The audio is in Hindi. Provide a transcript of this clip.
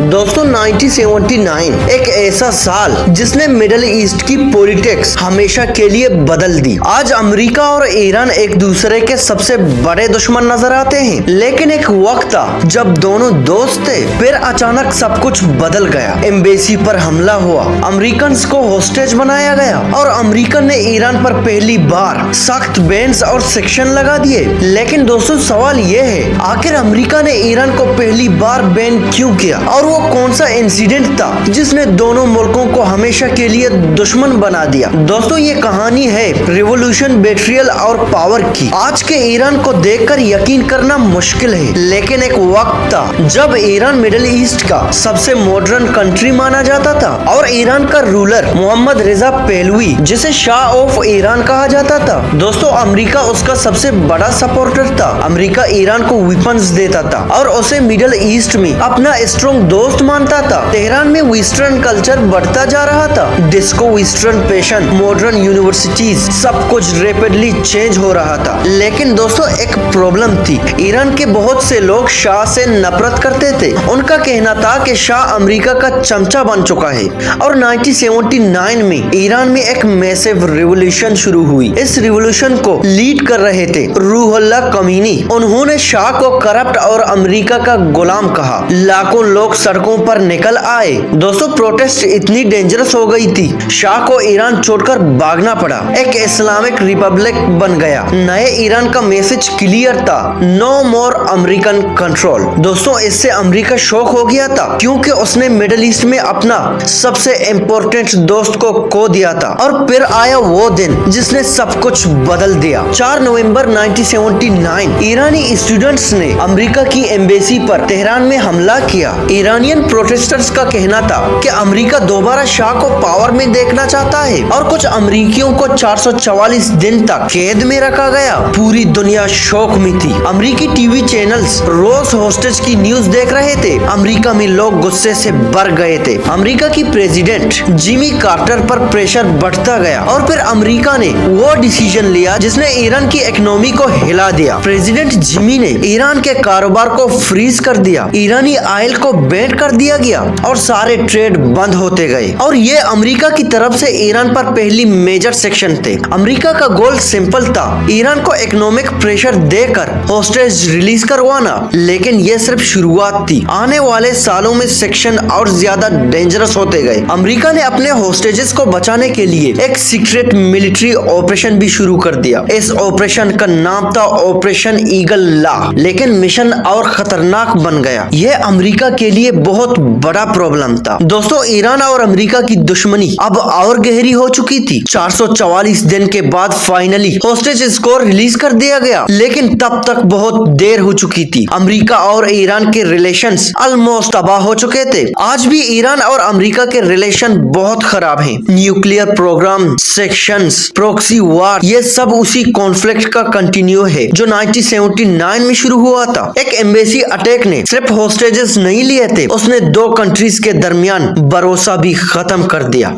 दोस्तों 1979 एक ऐसा साल जिसने मिडिल ईस्ट की पॉलिटिक्स हमेशा के लिए बदल दी। आज अमेरिका और ईरान एक दूसरे के सबसे बड़े दुश्मन नजर आते हैं, लेकिन एक वक्त था जब दोनों दोस्त थे। फिर अचानक सब कुछ बदल गया। एम्बेसी पर हमला हुआ, अमेरिकन को होस्टेज बनाया गया और अमेरिका ने ईरान पर पहली बार सख्त बैन्स और सेक्शन लगा दिए। लेकिन दोस्तों सवाल ये है, आखिर अमेरिका ने ईरान को पहली बार बैन क्यों किया और वो कौन सा इंसिडेंट था जिसने दोनों मुल्कों को हमेशा के लिए दुश्मन बना दिया। दोस्तों ये कहानी है रिवॉल्यूशन, बेट्रियल और पावर की। आज के ईरान को देखकर यकीन करना मुश्किल है, लेकिन एक वक्त था जब ईरान मिडिल ईस्ट का सबसे मॉडर्न कंट्री माना जाता था और ईरान का रूलर मोहम्मद रिजा पहलवी, जिसे शाह ऑफ ईरान कहा जाता था। दोस्तों अमेरिका उसका सबसे बड़ा सपोर्टर था। अमेरिका ईरान को वेपन्स देता था और उसे मिडिल ईस्ट में अपना स्ट्रॉन्ग दोस्त मानता था। तेहरान में वेस्टर्न कल्चर बढ़ता जा रहा था। Disco, western fashion, modern universities, सब कुछ रैपिडली चेंज हो रहा था। लेकिन दोस्तों एक प्रॉब्लम थी। ईरान के बहुत से लोग शाह से नफरत करते थे। उनका कहना था कि शाह अमेरिका का चमचा बन चुका है। और 1979 में ईरान में एक मैसिव रिवॉल्यूशन शुरू हुई। इस रिवॉल्यूशन को लीड कर रहे थे रूहुल्लाह ख़मीनी। उन्होंने शाह को करप्ट और अमेरिका का गुलाम कहा। लाखों लोग सड़कों पर निकल आए। दोस्तों प्रोटेस्ट इतनी डेंजरस हो गई थी, शाह को ईरान छोड़कर भागना पड़ा। एक इस्लामिक रिपब्लिक बन गया। नए ईरान का मैसेज क्लियर था, नो मोर अमेरिकन कंट्रोल। दोस्तों इससे अमेरिका शॉक हो गया था, क्योंकि उसने मिडिल ईस्ट में अपना सबसे इम्पोर्टेंट दोस्त को खो दिया था। और फिर आया वो दिन जिसने सब कुछ बदल दिया। 4 नवंबर 1979 ईरानी स्टूडेंट्स ने अमेरिका की एम्बेसी पर तेहरान में हमला किया। ईरानियन प्रोटेस्टर्स का कहना था कि अमेरिका दोबारा शाह को पावर में देखना चाहता है और कुछ अमेरिकियों को 444 दिन तक कैद में रखा गया। पूरी दुनिया शौक में थी। अमेरिकी टीवी चैनल्स रोज होस्टेज की न्यूज देख रहे थे। अमेरिका में लोग गुस्से से भर गए थे। अमेरिका की प्रेसिडेंट जिमी कार्टर पर प्रेशर बढ़ता गया और फिर अमेरिका ने वो डिसीजन लिया जिसने ईरान की इकोनॉमी को हिला दिया। प्रेसिडेंट जिमी ने ईरान के कारोबार को फ्रीज कर दिया, ईरानी ऑयल को बैन कर दिया गया और सारे ट्रेड बंद होते गए। और ये अमेरिका की तरफ से ईरान पर पहली मेजर सेक्शन थे। अमेरिका का गोल सिंपल था, ईरान को इकोनॉमिक प्रेशर देकर होस्टेज रिलीज करवाना। लेकिन ये सिर्फ शुरुआत थी। आने वाले सालों में सेक्शन और ज्यादा डेंजरस होते गए। अमेरिका ने अपने होस्टेजेस को बचाने के लिए एक सीक्रेट मिलिट्री ऑपरेशन भी शुरू कर दिया। इस ऑपरेशन का नाम था ऑपरेशन ईगल ला, लेकिन मिशन और खतरनाक बन गया। यह अमेरिका के लिए बहुत बड़ा प्रॉब्लम था। दोस्तों ईरान और अमेरिका की दुश्मनी अब और गहरी हो चुकी थी। 444 दिन के बाद फाइनली होस्टेजेस को रिलीज कर दिया गया, लेकिन तब तक बहुत देर हो चुकी थी। अमेरिका और ईरान के रिलेशंस ऑलमोस्ट तबाह हो चुके थे। आज भी ईरान और अमेरिका के रिलेशन बहुत खराब हैं। Nuclear program, sections, proxy war, ये सब उसी कॉन्फ्लिक्ट का कंटिन्यू है जो 1979 में शुरू हुआ था। एक एम्बेसी अटैक ने सिर्फ होस्टेजेस नहीं लिए थे, उसने 2 कंट्रीज के दरमियान भरोसा भी खत्म कर दिया।